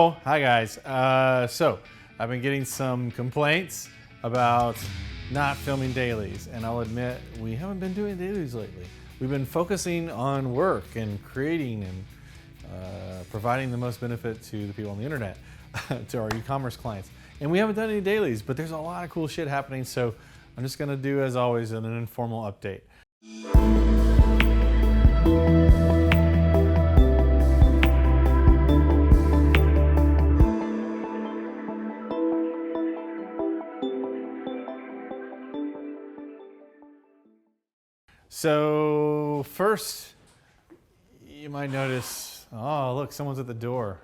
Oh, hi guys. So I've been getting some complaints about not filming dailies, and I'll admit we haven't been doing dailies lately. We've been focusing on work and creating and providing the most benefit to the people on the internet, to our e-commerce clients. And we haven't done any dailies, but there's a lot of cool shit happening, so I'm just gonna do, as always, an informal update. So first, you might notice, oh look, someone's at the door.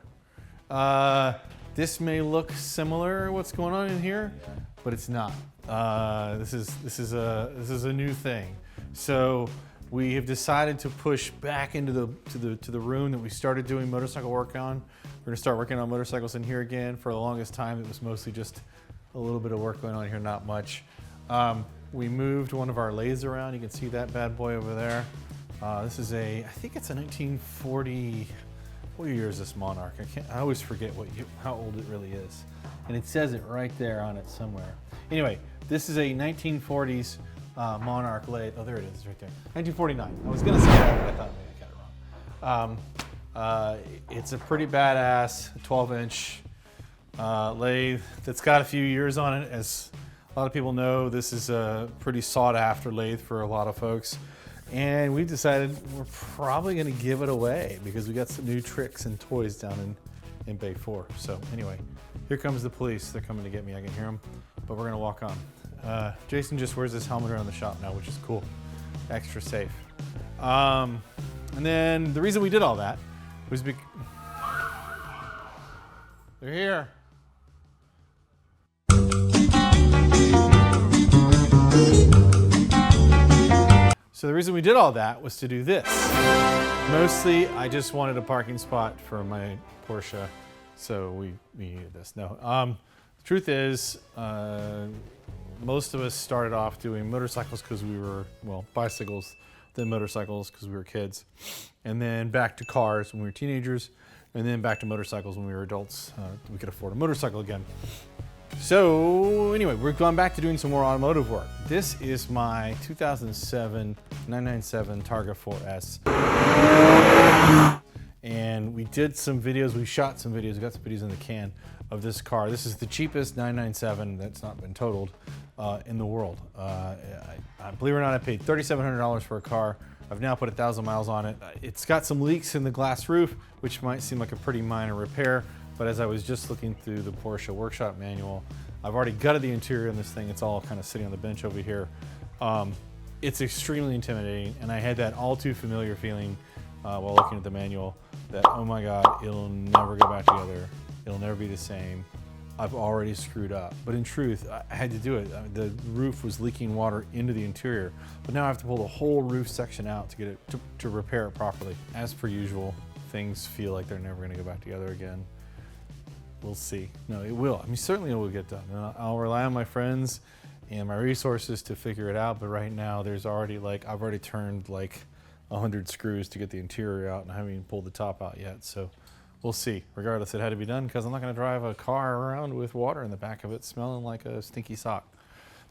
This may look similar, what's going on in here, but it's not. This is a new thing. So we have decided to push back into the room that we started doing motorcycle work on. We're gonna start working on motorcycles in here again. For the longest time, it was mostly just a little bit of work going on here, not much. We moved one of our lathes around. You can see that bad boy over there. This is I think it's a 1940, what year is this Monarch? I always forget how old it really is. And it says it right there on it somewhere. Anyway, this is a 1940s Monarch lathe. Oh, there it is, right there. 1949. I was gonna say that, but I thought maybe I got it wrong. It's a pretty badass 12-inch lathe that's got a few years on it. As a lot of people know, this is a pretty sought after lathe for a lot of folks. And we've decided we're probably gonna give it away because we got some new tricks and toys down in Bay 4. So anyway, here comes the police. They're coming to get me, I can hear them, but we're gonna walk on. Jason just wears his helmet around the shop now, which is cool, extra safe. And then the reason we did all that was because they're here. So the reason we did all that was to do this. Mostly, I just wanted a parking spot for my Porsche, so we needed this. No, the truth is, most of us started off doing motorcycles because we were, well, bicycles, then motorcycles because we were kids, and then back to cars when we were teenagers, and then back to motorcycles when we were adults. We could afford a motorcycle again. So anyway, we're going back to doing some more automotive work. This is my 2007 997 Targa 4S. And we did some videos, we shot some videos, we got some videos in the can of this car. This is the cheapest 997 that's not been totaled in the world. Believe it or not, I paid $3,700 for a car. I've now put 1,000 miles on it. It's got some leaks in the glass roof, which might seem like a pretty minor repair. But as I was just looking through the Porsche workshop manual, I've already gutted the interior on this thing. It's all kind of sitting on the bench over here. It's extremely intimidating, and I had that all too familiar feeling while looking at the manual that, oh my God, it'll never go back together. It'll never be the same. I've already screwed up. But in truth, I had to do it. The roof was leaking water into the interior, but now I have to pull the whole roof section out to get it to repair it properly. As per usual, things feel like they're never gonna go back together again. We'll see. No, it will. I mean, certainly it will get done. And I'll rely on my friends and my resources to figure it out. But right now, there's already I've already turned like 100 screws to get the interior out, and I haven't even pulled the top out yet. So we'll see. Regardless, it had to be done because I'm not going to drive a car around with water in the back of it smelling like a stinky sock.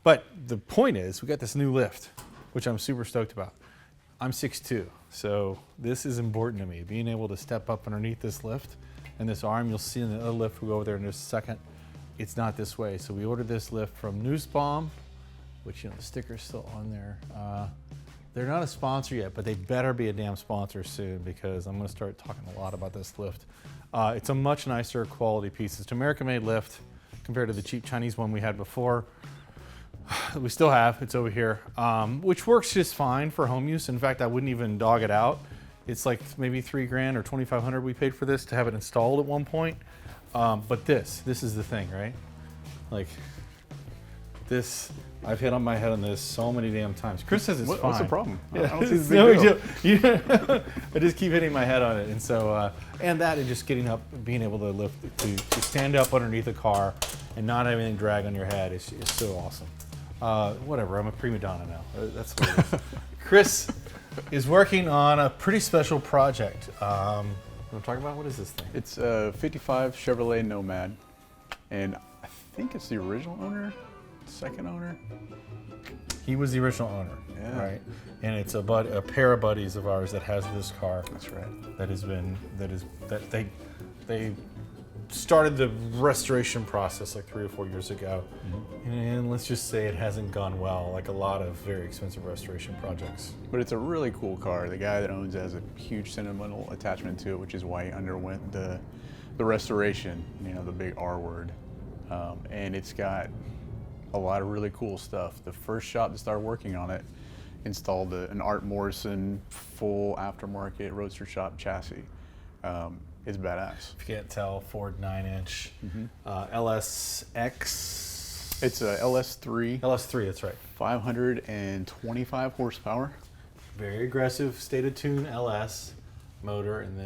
But the point is, we got this new lift, which I'm super stoked about. I'm 6'2", so this is important to me. Being able to step up underneath this lift. And this arm, you'll see in the other lift, we'll go over there in just a second. It's not this way. So we ordered this lift from Nussbaum, which, you know, the sticker's still on there. They're not a sponsor yet, but they better be a damn sponsor soon because I'm gonna start talking a lot about this lift. It's a much nicer quality piece. It's an American-made lift compared to the cheap Chinese one we had before. We still have, it's over here, which works just fine for home use. In fact, I wouldn't even dog it out. It's like maybe $3,000 or $2,500 we paid for this to have it installed at one point. But this is the thing, right? Like this, I've hit on my head on this so many damn times. Chris says it's fine. What's the problem? Yeah, I don't see the big deal. I just keep hitting my head on it. And so, and just getting up, being able to lift, to stand up underneath a car and not have anything drag on your head is so awesome. Whatever, I'm a prima donna now. That's what it is. Chris is working on a pretty special project. I'm talking about? What is this thing? It's a 55 Chevrolet Nomad, and I think it's the original owner, second owner. He was the original owner, Yeah. right? And it's a pair of buddies of ours that has this car. That's right. That they started the restoration process like 3 or 4 years ago, and let's just say it hasn't gone well, like a lot of very expensive restoration projects. But it's a really cool car. The guy that owns it has a huge sentimental attachment to it, which is why he underwent the restoration, you know, the big R word. And it's got a lot of really cool stuff. The first shop that started working on it installed an Art Morrison full aftermarket Roadster Shop chassis. It's badass. If you can't tell, Ford 9-inch LSX. It's a LS3. LS3, that's right. 525 horsepower. Very aggressive, stated tune LS motor, and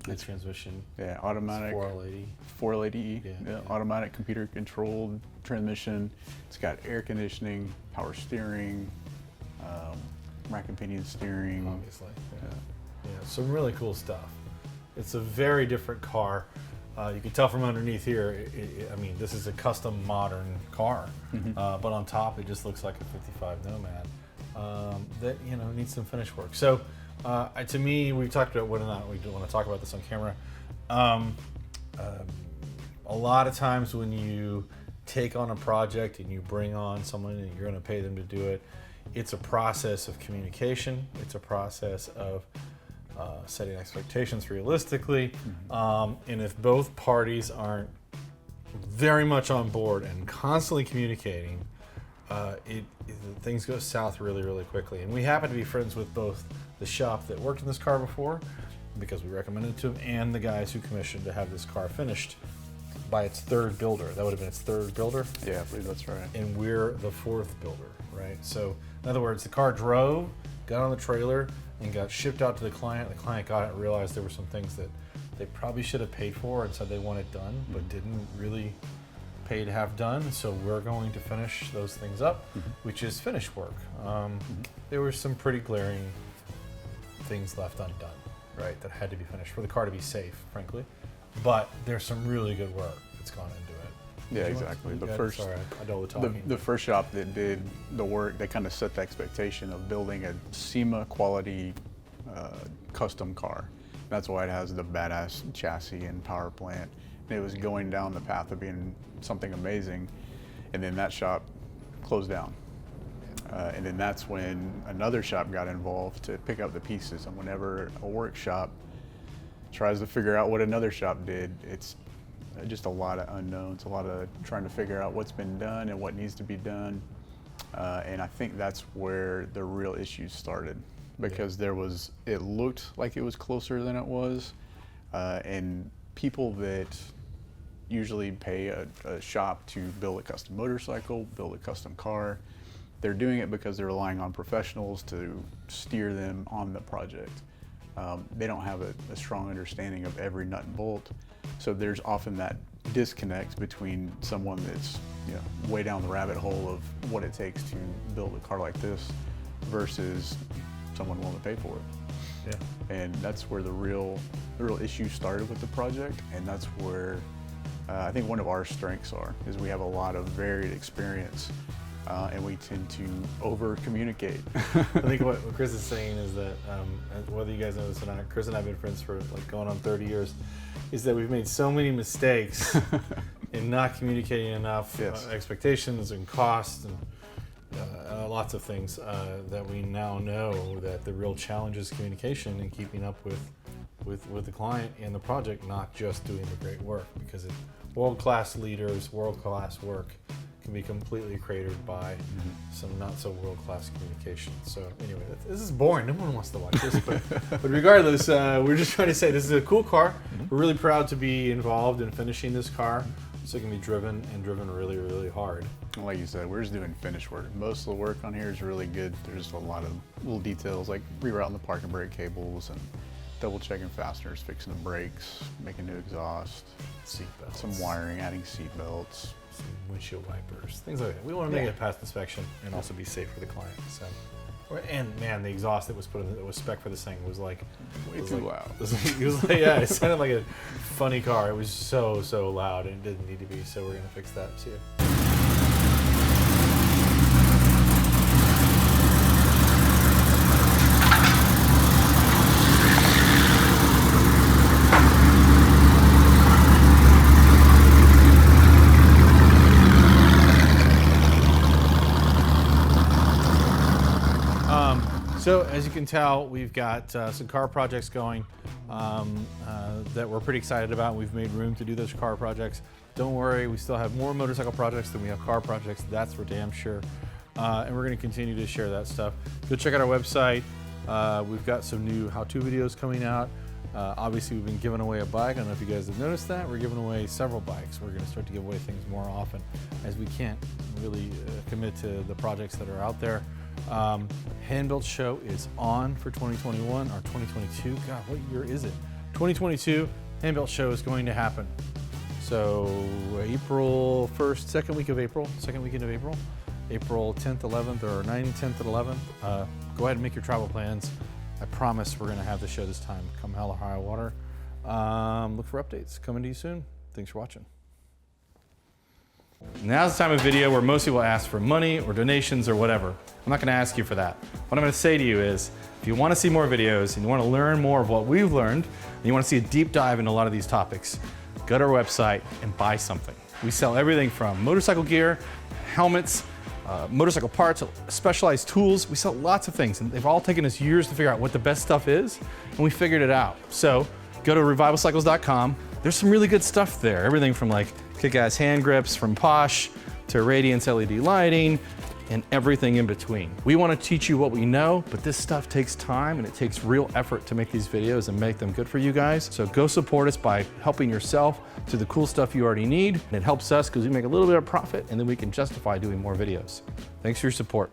the transmission. Yeah, automatic. 480. 480E. Yeah. Automatic computer controlled transmission. It's got air conditioning, power steering, rack and pinion steering. Obviously. Yeah, some really cool stuff. It's a very different car. You can tell from underneath here, I mean, this is a custom modern car, but on top it just looks like a 55 Nomad that, you know, needs some finish work. So to me, we've talked about whether or not we do want to talk about this on camera. A lot of times when you take on a project and you bring on someone and you're going to pay them to do it, it's a process of communication. It's a process of setting expectations realistically, and if both parties aren't very much on board and constantly communicating, things go south really, really quickly. And we happen to be friends with both the shop that worked in this car before, because we recommended it to them, and the guys who commissioned to have this car finished by its third builder. That would have been its third builder. Yeah, I believe that's right. And we're the fourth builder, right? So in other words, the car drove, got on the trailer, and got shipped out to the client. The client got it and realized there were some things that they probably should have paid for and said they want it done, but didn't really pay to have done. So we're going to finish those things up, which is finish work. There were some pretty glaring things left undone, right, that had to be finished for the car to be safe, frankly. But there's some really good work that's gone into it. Yeah, exactly. Sorry, I do all the talking. The first shop that did the work, they kind of set the expectation of building a SEMA quality custom car. That's why it has the badass chassis and power plant. And it was going down the path of being something amazing, and then that shop closed down. And then that's when another shop got involved to pick up the pieces. And whenever a workshop tries to figure out what another shop did, it's just a lot of unknowns, a lot of trying to figure out what's been done and what needs to be done. And I think that's where the real issues started, because it looked like it was closer than it was. And people that usually pay a shop to build a custom motorcycle, build a custom car, they're doing it because they're relying on professionals to steer them on the project. They don't have a strong understanding of every nut and bolt. So there's often that disconnect between someone that's, you know, way down the rabbit hole of what it takes to build a car like this versus someone willing to pay for it. Yeah. And that's where the real issue started with the project, and that's where I think one of our strengths is we have a lot of varied experience, and we tend to over communicate. I think what Chris is saying is that, whether you guys know this or not, Chris and I have been friends for like going on 30 years, is that we've made so many mistakes in not communicating enough expectations and costs and lots of things that we now know that the real challenge is communication and keeping up with the client and the project, not just doing the great work, because world-class leaders, world-class work can be completely cratered by some not so world-class communication. So anyway, this is boring. No one wants to watch this, but regardless, we're just trying to say this is a cool car. We're really proud to be involved in finishing this car, so it can be driven really, really hard. Like you said, we're just doing finish work. Most of the work on here is really good. There's just a lot of little details like rerouting the parking brake cables and double checking fasteners, fixing the brakes, making new exhaust, Seat belts. some wiring, adding seat belts. Some windshield wipers, things like that. We want to make it past inspection and also be safe for the client. So And man, the exhaust that was put in, that was spec for this thing was like Way too loud. Yeah, it sounded like a funny car. It was so loud, and it didn't need to be. So we're gonna fix that too. So as you can tell, we've got some car projects going that we're pretty excited about. We've made room to do those car projects. Don't worry, we still have more motorcycle projects than we have car projects. That's for damn sure. And we're gonna continue to share that stuff. Go check out our website. We've got some new how-to videos coming out. Obviously, we've been giving away a bike. I don't know if you guys have noticed that. We're giving away several bikes. We're gonna start to give away things more often as we can't really commit to the projects that are out there. Hand-Built Show is on for 2021 or 2022. God, what year is it? 2022, Hand-Built Show is going to happen. So April 1st, second weekend of April, April 10th, 11th, or 9th, 10th, and 11th. Go ahead and make your travel plans. I promise we're going to have the show this time, come hell or high water. Look for updates coming to you soon. Thanks for watching. Now's the time of video where most people ask for money or donations or whatever. I'm not going to ask you for that. What I'm going to say to you is, if you want to see more videos and you want to learn more of what we've learned, and you want to see a deep dive into a lot of these topics, go to our website and buy something. We sell everything from motorcycle gear, helmets, motorcycle parts, specialized tools. We sell lots of things, and they've all taken us years to figure out what the best stuff is, and we figured it out. So go to revivalcycles.com. There's some really good stuff there. Everything from like kick-ass hand grips from Posh to Radiance LED lighting and everything in between. We want to teach you what we know, but this stuff takes time and it takes real effort to make these videos and make them good for you guys. So go support us by helping yourself to the cool stuff you already need. And it helps us because we make a little bit of profit and then we can justify doing more videos. Thanks for your support.